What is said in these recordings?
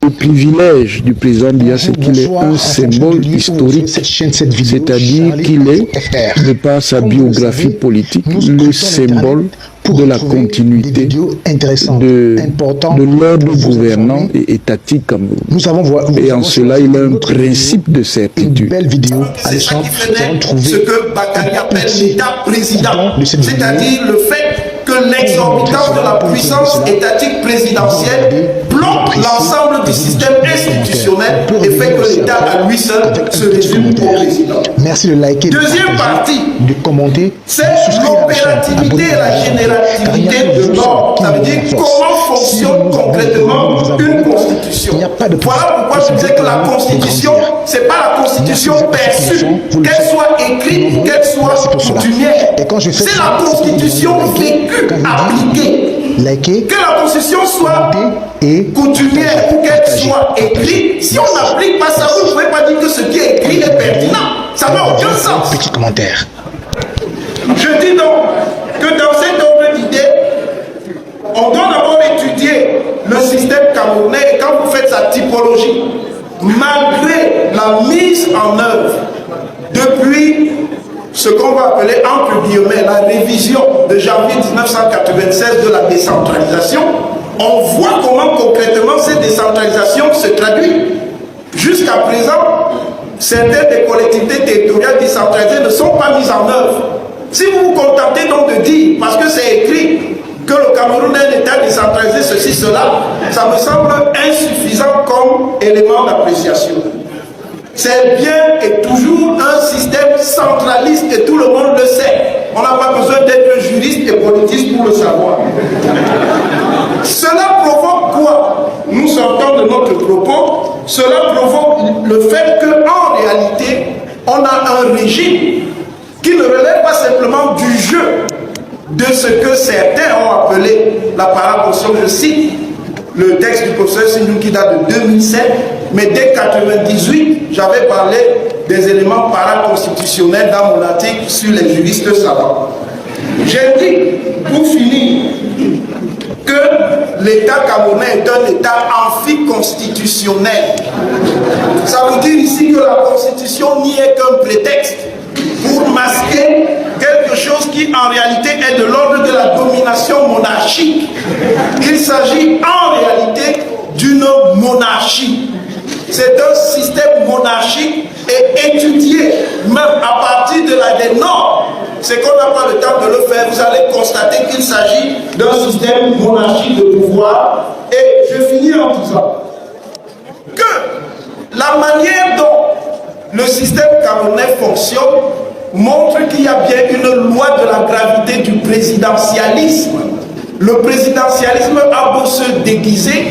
Le privilège du président Biya, c'est qu'il est un symbole historique, c'est-à-dire qu'il est, de par sa biographie politique, le symbole de la continuité de l'ordre gouvernant et étatique camerounais. Et en cela, il a un principe de certitude. C'est ça qui fait ce que Bakary appelle l'état président, c'est-à-dire le fait que l'exorbitance de la puissance étatique présidentielle bloque l'ensemble du système institutionnel et fait que l'État à lui seul se résume au président. Merci de liker. Deuxième partie, de commenter, c'est l'opérativité et la généralité de l'ordre. Ça veut dire comment fonctionne concrètement une constitution. Voilà pourquoi je disais que la constitution, c'est pas la constitution perçue, qu'elle soit écrite, qu'elle soit coutumière. C'est la constitution vécue, appliquée. Que la constitution soit coutumière ou qu'elle soit écrite, si on n'applique pas ça, vous ne pouvez pas dire que ce qui est écrit est pertinent. Ça n'a aucun sens. Petit commentaire. Je dis donc que dans cet ordre d'idées, on doit d'abord étudier le système camerounais et quand vous faites sa typologie, malgré la mise en œuvre depuis ce qu'on va appeler entre guillemets la révision de janvier 1996 de la décentralisation, on voit comment concrètement cette décentralisation se traduit. Jusqu'à présent, certaines des collectivités territoriales décentralisées ne sont pas mises en œuvre. Si vous vous contentez donc de dire, parce que c'est écrit, que le Cameroun est un État décentralisé, ceci, cela, ça me semble insuffisant comme élément d'appréciation. C'est bien et toujours un système centraliste et tout le monde le sait. On n'a pas besoin d'être juriste et politiste pour le savoir. Cela provoque quoi? Nous sortons de notre propos. Cela provoque le fait qu'en réalité, on a un régime qui ne relève pas simplement du jeu de ce que certains ont appelé la paraconstitution. Je cite le texte du professeur Sindou qui date de 2007, mais dès 1998, j'avais parlé des éléments paraconstitutionnels dans mon article sur les juristes savants. J'ai dit, pour finir, que l'État camerounais est un État amphiconstitutionnel. Ça veut dire ici que la Constitution n'y est qu'un prétexte pour masquer quelque chose qui en réalité est de l'ordre de la domination monarchique. Il s'agit en réalité d'une monarchie. C'est un système monarchique et étudié même à partir de des normes. C'est qu'on n'a pas le temps de le faire. Vous allez constater qu'il s'agit d'un système monarchique de pouvoir. Et je finis en disant que la manière dont le système camerounais fonctionne montre qu'il y a bien une loi de la gravité du présidentialisme. Le présidentialisme a beau se déguiser,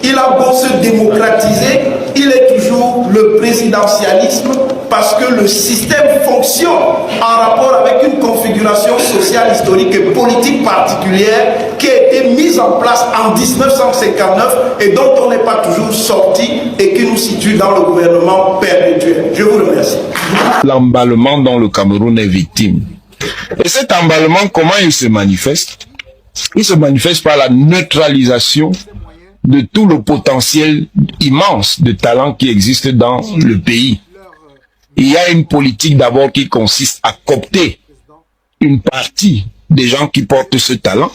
il a beau se démocratiser, il est toujours le présidentialisme parce que le système fonctionne en rapport avec une configuration sociale, historique et politique particulière qui a été mise en place en 1959 et dont on n'est pas toujours sorti et qui nous situe dans le gouvernement perpétuel. Je vous remercie. L'emballement dont le Cameroun est victime. Et cet emballement, comment il se manifeste? Il se manifeste par la neutralisation de tout le potentiel immense de talent qui existe dans le pays. Il y a une politique d'abord qui consiste à coopter une partie des gens qui portent ce talent,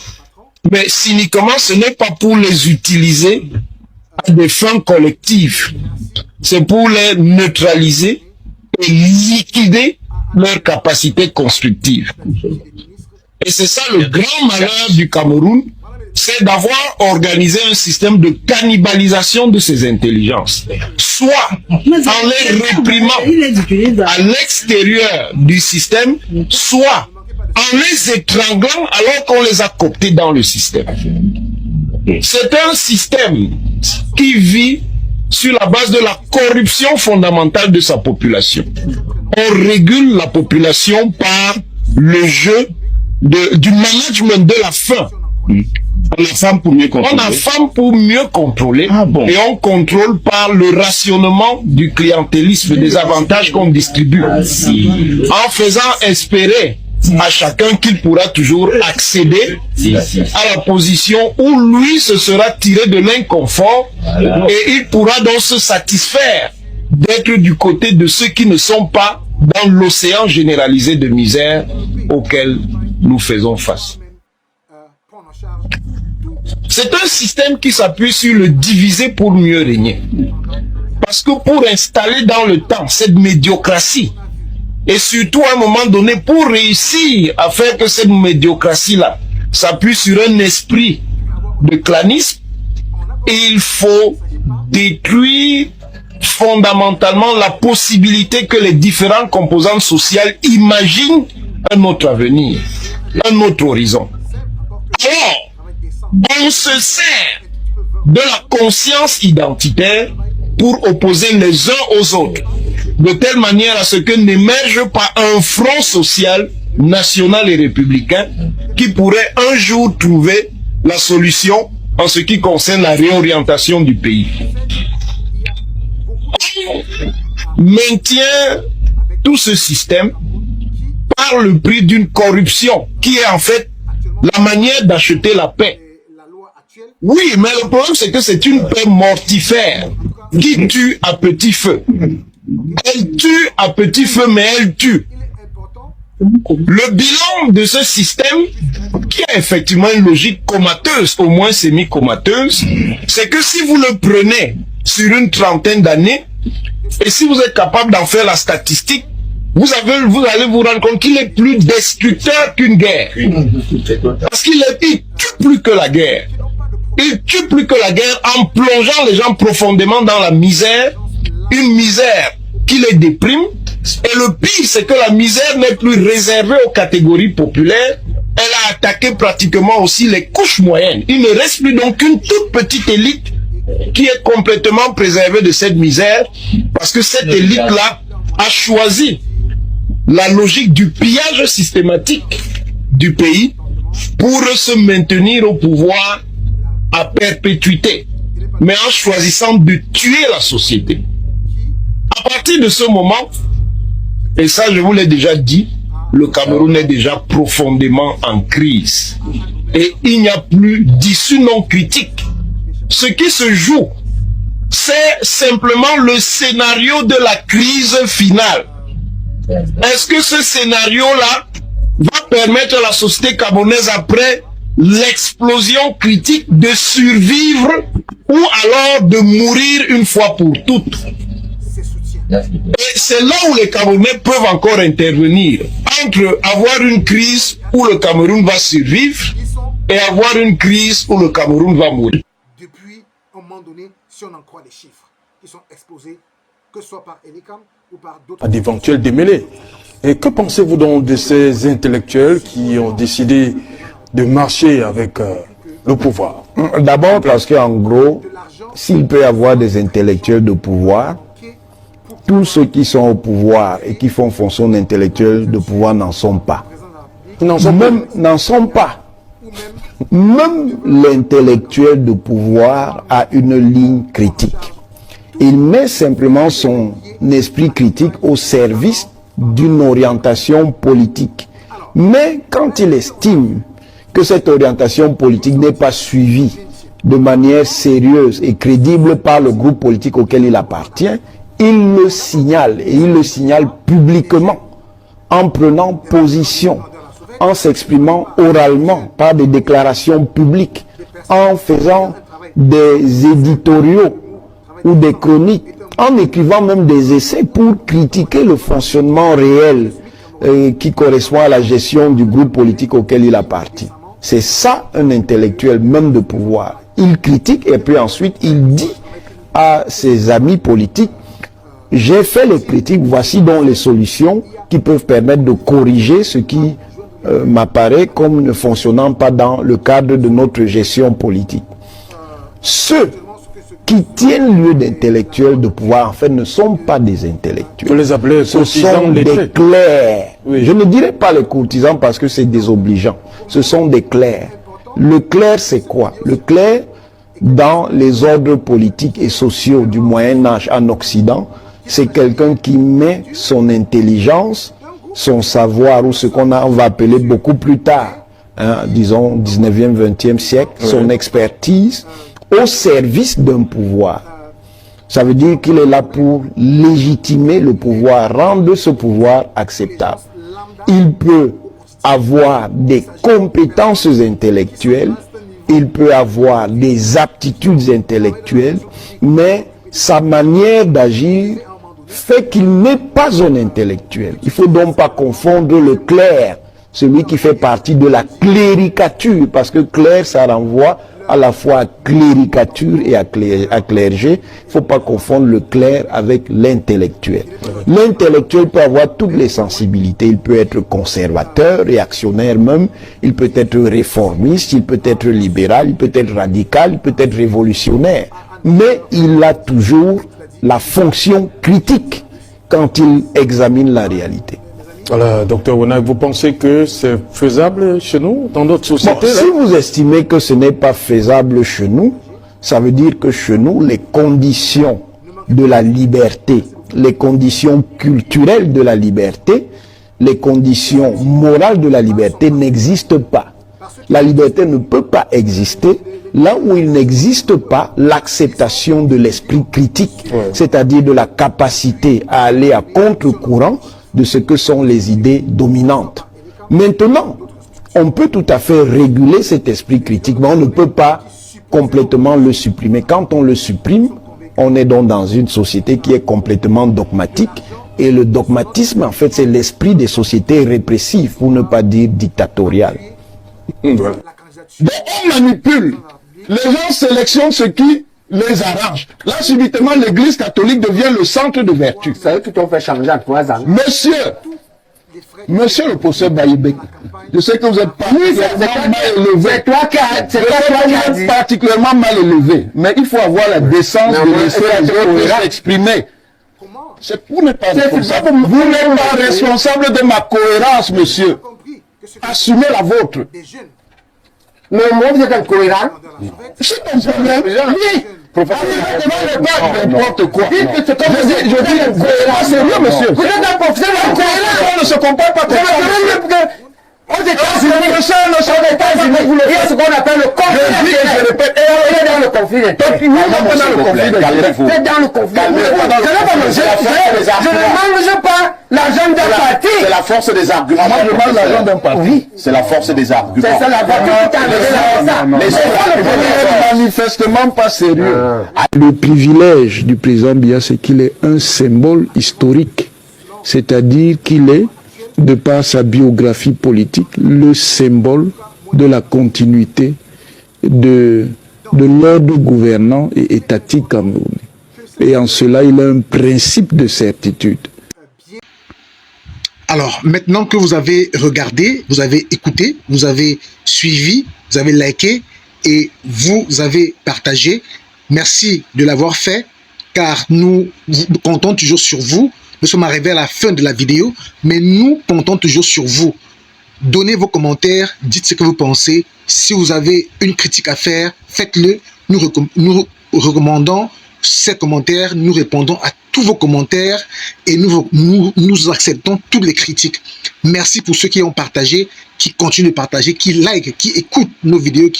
mais cyniquement ce n'est pas pour les utiliser à des fins collectives, c'est pour les neutraliser et liquider leur capacité constructive. Et c'est ça le grand malheur du Cameroun, c'est d'avoir organisé un système de cannibalisation de ces intelligences. Soit en les réprimant à l'extérieur du système, soit en les étranglant alors qu'on les a cooptés dans le système. C'est un système qui vit sur la base de la corruption fondamentale de sa population. On régule la population par le jeu du management de la faim. On affame pour mieux contrôler. On affame pour mieux contrôler. Ah bon. Et on contrôle par le rationnement du clientélisme, des avantages qu'on distribue. En faisant espérer à chacun qu'il pourra toujours accéder à la position où lui se sera tiré de l'inconfort et il pourra donc se satisfaire d'être du côté de ceux qui ne sont pas dans l'océan généralisé de misère auquel nous faisons face. C'est un système qui s'appuie sur le diviser pour mieux régner. Parce que pour installer dans le temps cette médiocratie, et surtout à un moment donné, pour réussir à faire que cette médiocratie-là s'appuie sur un esprit de clanisme, il faut détruire fondamentalement la possibilité que les différentes composantes sociales imaginent un autre avenir, un autre horizon. Alors, on se sert de la conscience identitaire pour opposer les uns aux autres, de telle manière à ce que n'émerge pas un front social, national et républicain qui pourrait un jour trouver la solution en ce qui concerne la réorientation du pays. On maintient tout ce système par le prix d'une corruption qui est en fait la manière d'acheter la paix. Oui, mais le problème c'est que c'est une paix mortifère qui tue à petit feu. Elle tue à petit feu, mais elle tue. Le bilan de ce système, qui a effectivement une logique comateuse, au moins semi-comateuse, c'est que si vous le prenez sur une trentaine d'années, et si vous êtes capable d'en faire la statistique, vous allez vous rendre compte qu'il est plus destructeur qu'une guerre. Parce qu'il tue plus que la guerre. Il tue plus que la guerre en plongeant les gens profondément dans la misère, une misère qui les déprime. Et le pire, c'est que la misère n'est plus réservée aux catégories populaires. Elle a attaqué pratiquement aussi les couches moyennes. Il ne reste plus donc qu'une toute petite élite qui est complètement préservée de cette misère, parce que cette élite-là a choisi la logique du pillage systématique du pays pour se maintenir au pouvoir à perpétuité, mais en choisissant de tuer la société. À partir de ce moment, et ça je vous l'ai déjà dit, le Cameroun est déjà profondément en crise. Et il n'y a plus d'issue non critique. Ce qui se joue, c'est simplement le scénario de la crise finale. Est-ce que ce scénario-là va permettre à la société camerounaise, après l'explosion critique, de survivre ou alors de mourir une fois pour toutes? Et c'est là où les Camerounais peuvent encore intervenir, entre avoir une crise où le Cameroun va survivre et avoir une crise où le Cameroun va mourir. Depuis un moment donné, si on en croit les chiffres qui sont exposés, que ce soit par Elicam ou par d'autres... À d'éventuels démêlés. Et que pensez-vous donc de ces intellectuels qui ont décidé de marcher avec le pouvoir? D'abord parce qu'en gros, s'il peut y avoir des intellectuels de pouvoir, tous ceux qui sont au pouvoir et qui font fonction d'intellectuels de pouvoir n'en sont pas. N'en sont pas. Même l'intellectuel de pouvoir a une ligne critique. Il met simplement son esprit critique au service d'une orientation politique. Mais quand il estime que cette orientation politique n'est pas suivie de manière sérieuse et crédible par le groupe politique auquel il appartient, il le signale, et il le signale publiquement, en prenant position, en s'exprimant oralement par des déclarations publiques, en faisant des éditoriaux ou des chroniques, en écrivant même des essais pour critiquer le fonctionnement réel qui correspond à la gestion du groupe politique auquel il appartient. C'est ça un intellectuel même de pouvoir. Il critique et puis ensuite il dit à ses amis politiques: j'ai fait les critiques, voici donc les solutions qui peuvent permettre de corriger ce qui m'apparaît comme ne fonctionnant pas dans le cadre de notre gestion politique. Ceux qui tiennent lieu d'intellectuels de pouvoir, en fait, ne sont pas des intellectuels. Vous les appelez ce courtisans sont des lettrés. clercs. Oui. Je ne dirais pas les courtisans parce que c'est désobligeant. Ce sont des clercs. Le clerc, c'est quoi? Le clerc, dans les ordres politiques et sociaux du Moyen-Âge en Occident, c'est quelqu'un qui met son intelligence son savoir ou ce qu'on va appeler beaucoup plus tard, hein, disons 19e, 20e siècle, son expertise au service d'un pouvoir. Ça veut dire qu'il est là pour légitimer le pouvoir, rendre ce pouvoir acceptable. Il peut avoir des compétences intellectuelles, il peut avoir des aptitudes intellectuelles, mais sa manière d'agir fait qu'il n'est pas un intellectuel. Il ne faut donc pas confondre le clerc, celui qui fait partie de la cléricature, parce que clerc, ça renvoie à la fois à cléricature et à clergé. Il ne faut pas confondre le clerc avec l'intellectuel. L'intellectuel peut avoir toutes les sensibilités. Il peut être conservateur, réactionnaire même, il peut être réformiste, il peut être libéral, il peut être radical, il peut être révolutionnaire. Mais il a toujours la fonction critique quand il examine la réalité. Alors, docteur Wona, vous pensez que c'est faisable chez nous, dans notre société? Bon, si vous estimez que ce n'est pas faisable chez nous, ça veut dire que chez nous, les conditions de la liberté, les conditions culturelles de la liberté, les conditions morales de la liberté n'existent pas. La liberté ne peut pas exister là où il n'existe pas l'acceptation de l'esprit critique, c'est-à-dire de la capacité à aller à contre-courant de ce que sont les idées dominantes. Maintenant, on peut tout à fait réguler cet esprit critique, mais on ne peut pas complètement le supprimer. Quand on le supprime, on est donc dans une société qui est complètement dogmatique, et le dogmatisme, en fait, c'est l'esprit des sociétés répressives, pour ne pas dire dictatoriales. Voilà. Donc on manipule. Les gens sélectionnent ce qui les arrange. Là, subitement, l'église catholique devient le centre de vertu. Ça veut tout on fait changer en 3 ans. Monsieur le professeur Baïbek, je sais que vous êtes particulièrement mal élevé. C'est toi qui as dit. Particulièrement mal élevé. Mais il faut avoir la décence de laisser les autres s'exprimer. C'est pour ne pas responsable. Vous n'êtes pas responsable de ma cohérence, monsieur. Assumez la vôtre. Mais moi, vous êtes incohérent. C'est ton problème. Oui. N'importe quoi. Je dis incohérent. Sérieux, monsieur. Vous êtes un professeur incohérent. On ne se compare pas comme ça. Aux États-Unis, vous le faites ce qu'on appelle le conflit. Je répète, Et on est dans le conflit. C'est dans le conflit. Je ne mange pas l'argent d'un parti. C'est la force des arguments. Moi, je mange l'argent d'un parti. Oui. C'est la force des arguments. C'est ça la voiture. C'est manifestement pas sérieux. Le privilège du président Biya, c'est qu'il est un symbole historique, c'est-à-dire qu'il est, de par sa biographie politique, le symbole de la continuité de l'ordre gouvernant et étatique camerounais. Et en cela, il a un principe de certitude. Alors, maintenant que vous avez regardé, vous avez écouté, vous avez suivi, vous avez liké et vous avez partagé, merci de l'avoir fait, car nous comptons toujours sur vous. Nous sommes arrivés à la fin de la vidéo, mais nous comptons toujours sur vous. Donnez vos commentaires, dites ce que vous pensez. Si vous avez une critique à faire, faites-le. Nous recommandons ces commentaires, nous répondons à tous vos commentaires et nous acceptons toutes les critiques. Merci pour ceux qui ont partagé, qui continuent de partager, qui like, qui écoutent nos vidéos,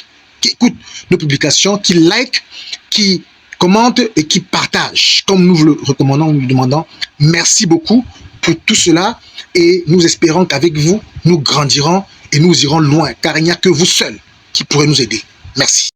qui écoutent nos publications, qui like, qui commente et qui partage, comme nous vous le recommandons, nous le demandons. Merci beaucoup pour tout cela et nous espérons qu'avec vous, nous grandirons et nous irons loin, car il n'y a que vous seuls qui pourrez nous aider. Merci.